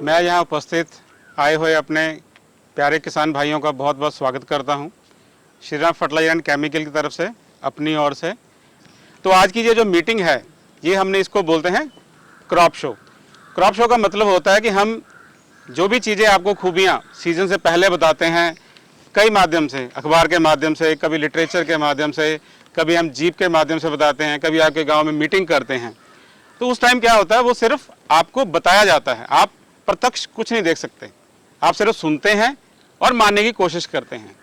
मैं यहाँ उपस्थित आए हुए अपने प्यारे किसान भाइयों का बहुत बहुत स्वागत करता हूँ श्रीराम फर्टिलाइजर एंड केमिकल की तरफ से, अपनी ओर से। तो आज की ये जो मीटिंग है, ये हमने इसको बोलते हैं क्रॉप शो। क्रॉप शो का मतलब होता है कि हम जो भी चीज़ें आपको खूबियाँ सीज़न से पहले बताते हैं, कई माध्यम से, अखबार के माध्यम से, कभी लिटरेचर के माध्यम से, कभी हम जीप के माध्यम से बताते हैं, कभी आपके गांव में मीटिंग करते हैं। तो उस टाइम क्या होता है, वो सिर्फ आपको बताया जाता है, आप प्रत्यक्ष कुछ नहीं देख सकते, आप सिर्फ सुनते हैं और मानने की कोशिश करते हैं।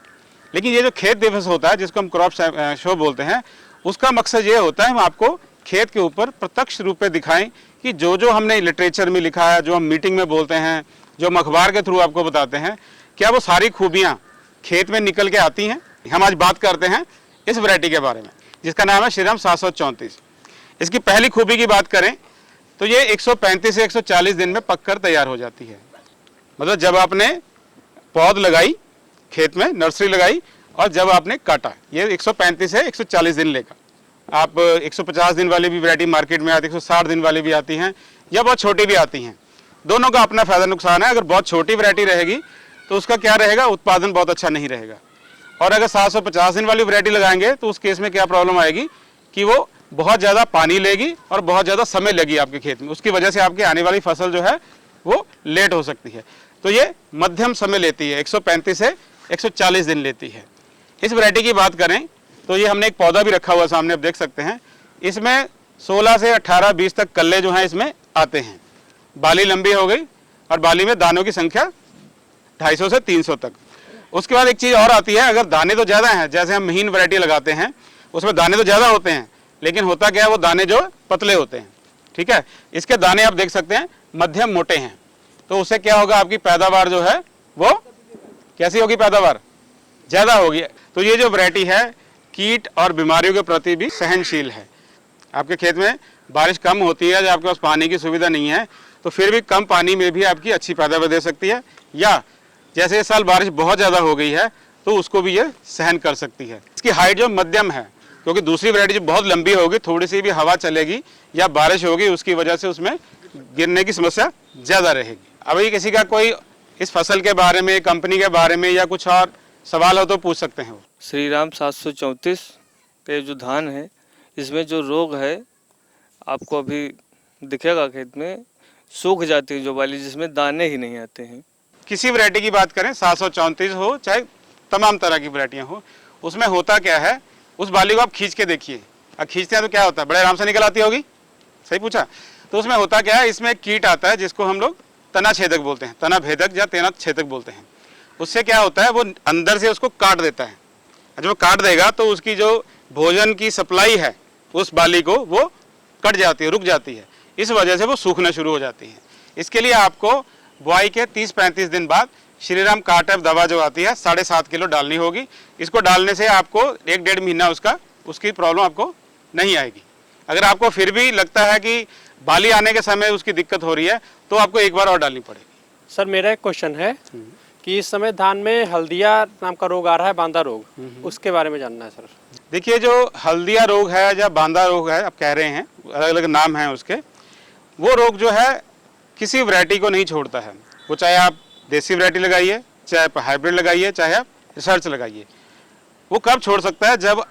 लेकिन ये जो खेत दिवस होता है, जिसको हम क्रॉप शो बोलते हैं, उसका मकसद ये होता है हम आपको खेत के ऊपर प्रत्यक्ष रूप में दिखाएं कि जो जो हमने लिटरेचर में लिखा है, जो हम मीटिंग में बोलते हैं, जो हम अखबार के थ्रू आपको बताते हैं, क्या वो सारी खूबियाँ खेत में निकल के आती हैं। हम आज बात करते हैं इस वैरायटी के बारे में, जिसका नाम है श्रीराम 734। इसकी पहली खूबी की बात करें तो ये 135 से 140 दिन में पककर तैयार हो जाती है। मतलब जब आपने पौध लगाई, खेत में नर्सरी लगाई, और जब आपने काटा, ये 135 से 140 दिन लेगा। आप 150 दिन वाली भी वैरायटी मार्केट में आती है, 160 दिन वाली भी आती हैं, या बहुत छोटी भी आती हैं। दोनों का अपना फायदा नुकसान है। अगर बहुत छोटी वैरायटी रहेगी तो उसका क्या रहेगा, उत्पादन बहुत अच्छा नहीं रहेगा। और अगर 750 दिन वाली वैरायटी लगाएंगे तो उस केस में क्या प्रॉब्लम आएगी कि वो बहुत ज़्यादा पानी लेगी और बहुत ज़्यादा समय लगेगी आपके खेत में। उसकी वजह से आपकी आने वाली फसल जो है वो लेट हो सकती है। तो ये मध्यम समय लेती है, 135 से 140 दिन लेती है। इस वैरायटी की बात करें तो ये हमने एक पौधा भी रखा हुआ सामने, आप देख सकते हैं। इसमें 16 से 18-20 तक कल्ले जो हैं इसमें आते हैं। बाली लंबी हो गई और बाली में दानों की संख्या 250 से 300 तक। उसके बाद एक चीज़ और आती है, अगर दाने तो ज़्यादा हैं, जैसे हम महीन वैरायटी लगाते हैं उसमें दाने तो ज़्यादा होते हैं, लेकिन होता क्या है, वो दाने जो पतले होते हैं। ठीक है, इसके दाने आप देख सकते हैं मध्यम मोटे हैं। तो उससे क्या होगा, आपकी पैदावार जो है वो कैसी होगी, पैदावार ज़्यादा होगी। तो ये जो वैरायटी है कीट और बीमारियों के प्रति भी सहनशील है। आपके खेत में बारिश कम होती है, जब आपके पास पानी की सुविधा नहीं है, तो फिर भी कम पानी में भी आपकी अच्छी पैदावार दे सकती है। या जैसे इस साल बारिश बहुत ज़्यादा हो गई है तो उसको भी ये सहन कर सकती है। इसकी हाइट जो मध्यम है, क्योंकि दूसरी वैरायटी जो बहुत लंबी होगी, थोड़ी सी भी हवा चलेगी या बारिश होगी, उसकी वजह से उसमें गिरने की समस्या ज़्यादा रहेगी। अभी किसी का कोई इस फसल के बारे में, कंपनी के बारे में या कुछ और सवाल हो तो पूछ सकते हैं। श्रीराम 734 के जो धान है, इसमें जो रोग है आपको अभी दिखेगा, खेत में सूख जाती है जो बाली, जिसमें दाने ही नहीं आते हैं। किसी वैरायटी की बात करें, 734 हो चाहे तमाम तरह की वैरायटियाँ हो, उसमें होता क्या है, उस बाली को आप खींच के देखिए। अब खींचते हैं तो क्या होता है, बड़े आराम से निकल आती होगी, सही पूछा। तो उसमें होता क्या है, इसमें कीट आता है जिसको हम लोग तना छेदक बोलते हैं, तना भेदक या तना छेदक बोलते हैं। उससे क्या होता है, वो अंदर से उसको काट देता है। जब वो काट देगा तो उसकी जो भोजन की सप्लाई है उस बाली को, वो कट जाती है, रुक जाती है। इस वजह से वो सूखना शुरू हो जाती है। इसके लिए आपको बुआई के 30-35 दिन बाद श्रीराम कार्टप दवा जो आती है 7.5 किलो डालनी होगी। इसको डालने से आपको 1-1.5 महीना उसकी प्रॉब्लम आपको नहीं आएगी। अगर आपको फिर भी लगता है कि बाली आने के समय उसकी दिक्कत हो रही है तो आपको एक बार और डालनी पड़ेगी। सर मेरा एक क्वेश्चन है कि इस समय धान में हल्दिया नाम का रोग आ रहा है, बांदा रोग, उसके बारे में जानना है सर। देखिए, जो हल्दिया रोग है या बांदा रोग है, आप कह रहे हैं, अलग अलग नाम हैं उसके। वो रोग जो है किसी वैरायटी को नहीं छोड़ता है। वो चाहे आप देसी वैरायटी लगाइए, चाहे आप हाइब्रिड लगाइए, चाहे आप रिसर्च लगाइए, वो कब छोड़ सकता है, जब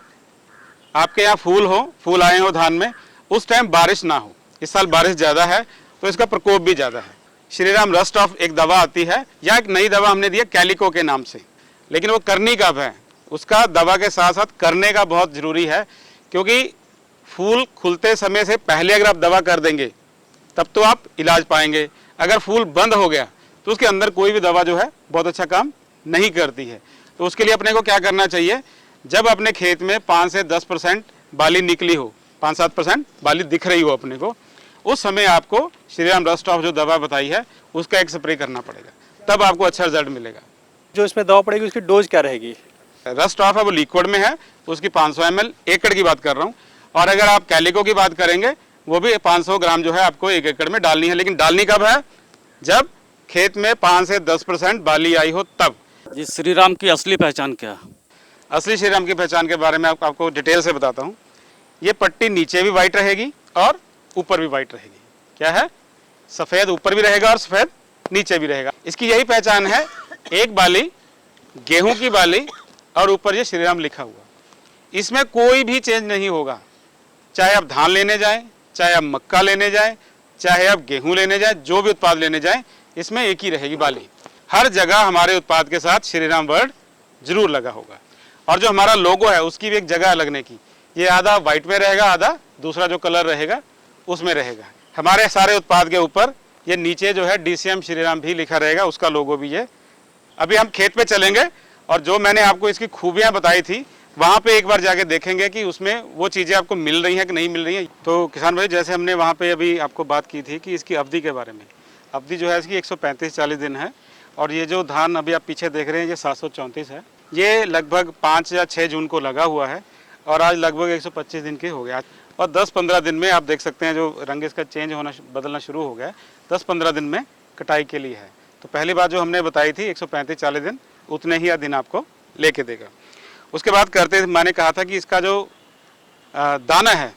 आपके यहाँ फूल आए हो धान में, उस टाइम बारिश ना हो। इस साल बारिश ज़्यादा है तो इसका प्रकोप भी ज़्यादा है। श्रीराम रस्ट ऑफ एक दवा आती है, या एक नई दवा हमने दी है कैलिको के नाम से, लेकिन वो करनी कब है, उसका दवा के साथ साथ करने का बहुत ज़रूरी है। क्योंकि फूल खुलते समय से पहले अगर आप दवा कर देंगे तब तो आप इलाज पाएंगे। अगर फूल बंद हो गया तो उसके अंदर कोई भी दवा जो है बहुत अच्छा काम नहीं करती है। तो उसके लिए अपने को क्या करना चाहिए, जब अपने खेत में 5 से 10% बाली निकली हो, 5-7% बाली दिख रही हो अपने को, उस समय आपको श्रीराम रस्ट ऑफ जो दवा बताई है उसका एक स्प्रे करना पड़ेगा, तब आपको अच्छा रिजल्ट मिलेगा। जो इसमें दवा पड़ेगी उसकी डोज क्या रहेगी? रस्ट ऑफ है वो लिक्विड में है, उसकी 500 ml एकड़ की बात कर रहा हूँ। और अगर आप कैलिको की बात करेंगे, वो भी 500 ग्राम जो है आपको 1 एकड़ में डालनी है। लेकिन डालनी कब है, जब खेत में 5 से 10% बाली आई हो तब। जी, श्रीराम की असली पहचान क्या है? असली श्रीराम की पहचान के बारे में आपको डिटेल से बताता हूँ। ये पट्टी नीचे भी वाइट रहेगी और ऊपर भी वाइट रहेगी। क्या है, सफ़ेद ऊपर भी रहेगा और सफ़ेद नीचे भी रहेगा। इसकी यही पहचान है, एक बाली, गेहूं की बाली और ऊपर ये श्रीराम लिखा हुआ। इसमें कोई भी चेंज नहीं होगा, चाहे आप धान लेने जाएं, चाहे आप मक्का लेने जाएं, चाहे आप गेहूं लेने जाएं, जो भी उत्पाद लेने जाएं, इसमें एक ही रहेगी बाली। हर जगह हमारे उत्पाद के साथ श्रीराम वर्ड जरूर लगा होगा। और जो हमारा लोगो है उसकी भी एक जगह लगने की, ये आधा व्हाइट में रहेगा, आधा दूसरा जो कलर रहेगा उसमें रहेगा। हमारे सारे उत्पाद के ऊपर ये नीचे जो है DCM श्रीराम भी लिखा रहेगा, उसका लोगो भी है। अभी हम खेत पे चलेंगे और जो मैंने आपको इसकी खूबियां बताई थी वहाँ पे एक बार जाके देखेंगे कि उसमें वो चीज़ें आपको मिल रही हैं कि नहीं मिल रही हैं। तो किसान भाई, जैसे हमने वहाँ पे अभी आपको बात की थी कि इसकी अवधि के बारे में, अवधि जो है इसकी 135-40 दिन है। और ये जो धान अभी आप पीछे देख रहे हैं ये 734 है। ये लगभग 5 या 6 जून को लगा हुआ है और आज लगभग 125 दिन के हो गया। और 10-15 दिन में आप देख सकते हैं जो रंग इसका चेंज होना बदलना शुरू हो गया है, 10-15 दिन में कटाई के लिए है। तो पहली बात जो हमने बताई थी 135-40 दिन, उतने ही दिन आपको लेके देगा। उसके बाद करते मैंने कहा था कि इसका जो दाना है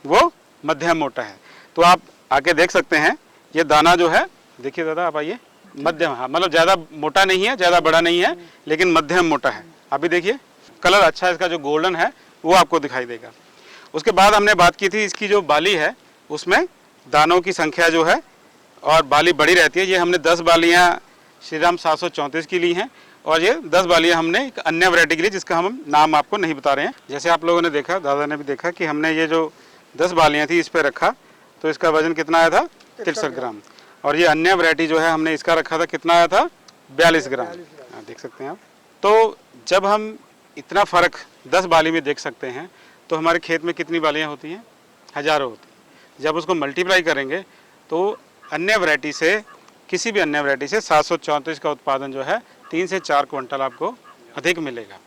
वो मध्यम मोटा है। तो आप आके देख सकते हैं ये दाना जो है, देखिए दादा आप आइए, मध्यम, हाँ मतलब ज़्यादा मोटा नहीं है, ज़्यादा बड़ा नहीं है, लेकिन मध्यम मोटा है। अभी देखिए कलर अच्छा है इसका, जो गोल्डन है वो आपको दिखाई देगा। उसके बाद हमने बात की थी इसकी जो बाली है उसमें दानों की संख्या जो है और बाली बड़ी रहती है। ये हमने 10 बालियाँ श्रीराम 734 की ली हैं और ये 10 बालियाँ हमने एक अन्य वैरायटी के लिए जिसका हम नाम आपको नहीं बता रहे हैं। जैसे आप लोगों ने देखा, दादा ने भी देखा कि हमने ये जो 10 बालियाँ थी इस पर रखा तो इसका वजन कितना आया था, 63 ग्राम। और ये अन्य वैरायटी जो है हमने इसका रखा था, कितना आया था, 42 ग्राम। देख सकते हैं आप। तो जब हम इतना फ़र्क 10 बाली में देख सकते हैं तो हमारे खेत में कितनी बालियाँ होती हैं, हज़ारों होती हैं। जब उसको मल्टीप्लाई करेंगे तो अन्य वैरायटी से, किसी भी अन्य वैरायटी से 734 का उत्पादन जो है 3 से 4 क्विंटल आपको अधिक मिलेगा।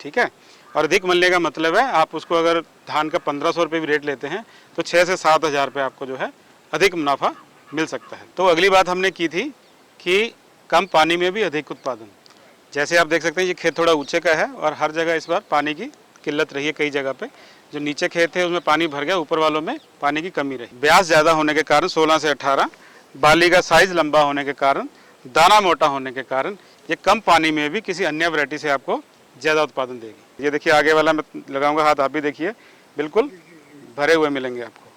ठीक है, और अधिक मिलने का मतलब है आप उसको अगर धान का 1500 रुपये भी रेट लेते हैं तो 6 से 7 हज़ार रुपये आपको जो है अधिक मुनाफा मिल सकता है। तो अगली बात हमने की थी कि कम पानी में भी अधिक उत्पादन। जैसे आप देख सकते हैं ये खेत थोड़ा ऊंचे का है और हर जगह इस बार पानी की किल्लत रही है। कई जगह पे जो नीचे खेत है उसमें पानी भर गया, ऊपर वालों में पानी की कमी रही। ब्यास ज़्यादा होने के कारण 16 से 18, बाली का साइज लंबा होने के कारण, दाना मोटा होने के कारण ये कम पानी में भी किसी अन्य वैरायटी से आपको ज़्यादा उत्पादन देगी। ये देखिए आगे वाला मैं लगाऊंगा हाथ, आप भी देखिए, बिल्कुल भरे हुए मिलेंगे आपको।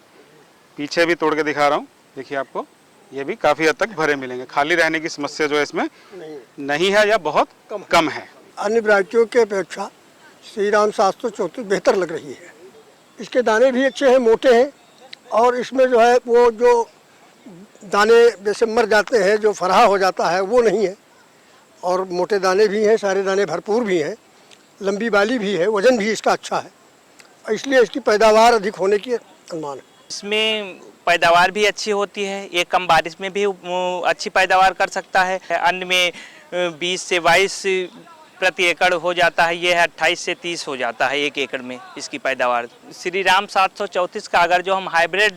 पीछे भी तोड़ के दिखा रहा हूँ, देखिए आपको ये भी काफ़ी हद तक भरे मिलेंगे। खाली रहने की समस्या जो है इसमें नहीं है या बहुत कम है। अन्य वैरायटियों के अपेक्षा श्रीराम 734 बेहतर लग रही है। इसके दाने भी अच्छे हैं, मोटे हैं और इसमें जो है वो जो दाने जैसे मर जाते हैं, जो फराहा हो जाता है वो नहीं है। और मोटे दाने भी हैं, सारे दाने भरपूर भी हैं, लंबी बाली भी है, वज़न भी इसका अच्छा है, इसलिए इसकी पैदावार अधिक होने की अनुमान है। इसमें पैदावार भी अच्छी होती है, ये कम बारिश में भी अच्छी पैदावार कर सकता है। अन्य में 20 से 22 प्रति एकड़ हो जाता है, ये है 28 से 30 हो जाता है 1 एकड़ में इसकी पैदावार। श्रीराम 734 का अगर जो हम हाइब्रिड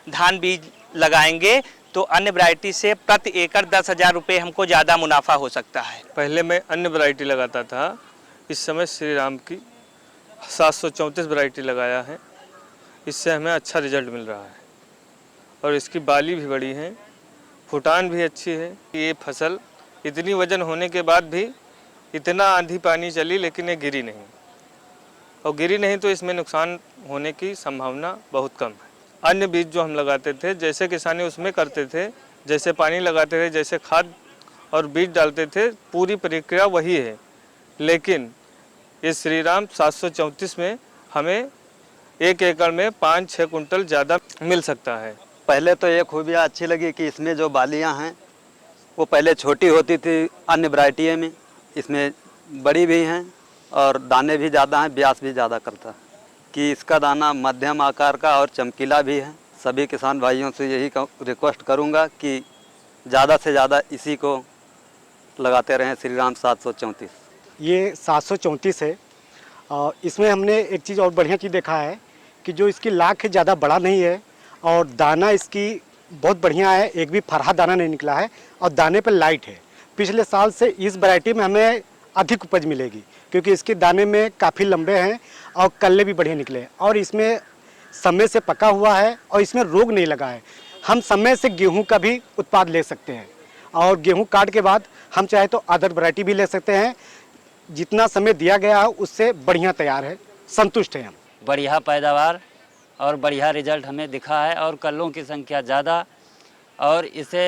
धान बीज लगाएंगे तो अन्य वैरायटी से प्रति एकड़ 10,000 रुपये हमको ज़्यादा मुनाफा हो सकता है। पहले मैं अन्य वैरायटी लगाता था, इस समय श्रीराम की 734 वैरायटी लगाया है। इससे हमें अच्छा रिजल्ट मिल रहा है और इसकी बाली भी बड़ी है, फुटान भी अच्छी है। ये फसल इतनी वजन होने के बाद भी इतना आंधी पानी चली लेकिन ये गिरी नहीं, और गिरी नहीं तो इसमें नुकसान होने की संभावना बहुत कम है। अन्य बीज जो हम लगाते थे, जैसे किसानी उसमें करते थे, जैसे पानी लगाते थे, जैसे खाद और बीज डालते थे, पूरी प्रक्रिया वही है। लेकिन इस श्रीराम 734 में हमें 1 एकड़ में 5-6 कुंटल ज़्यादा मिल सकता है। पहले तो ये खूबियाँ अच्छी लगी कि इसमें जो बालियाँ हैं वो पहले छोटी होती थी अन्य वैरायटी में, इसमें बड़ी भी हैं और दाने भी ज़्यादा हैं, ब्यास भी ज़्यादा करता है। कि इसका दाना मध्यम आकार का और चमकीला भी है। सभी किसान भाइयों से यही रिक्वेस्ट करूंगा कि ज़्यादा से ज़्यादा इसी को लगाते रहें, श्रीराम 734। ये 734 है। इसमें हमने एक चीज़ और बढ़िया चीज़ देखा है कि जो इसकी लाख है ज़्यादा बड़ा नहीं है और दाना इसकी बहुत बढ़िया है, एक भी फरहा दाना नहीं निकला है और दाने पर लाइट है। पिछले साल से इस वैरायटी में हमें अधिक उपज मिलेगी क्योंकि इसके दाने में काफ़ी लंबे हैं और कल्ले भी बढ़िया निकले और इसमें समय से पका हुआ है और इसमें रोग नहीं लगा है। हम समय से गेहूं का भी उत्पाद ले सकते हैं और गेहूं काट के बाद हम चाहे तो अदर वैरायटी भी ले सकते हैं। जितना समय दिया गया है उससे बढ़िया तैयार है, संतुष्ट हैं हम। बढ़िया पैदावार और बढ़िया रिजल्ट हमें दिखा है और कल्लों की संख्या ज़्यादा और इसे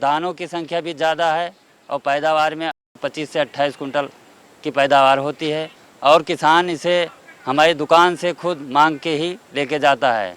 दानों की संख्या भी ज़्यादा है और पैदावार में 25 से 28 कुंटल की पैदावार होती है और किसान इसे हमारी दुकान से खुद मांग के ही लेके जाता है।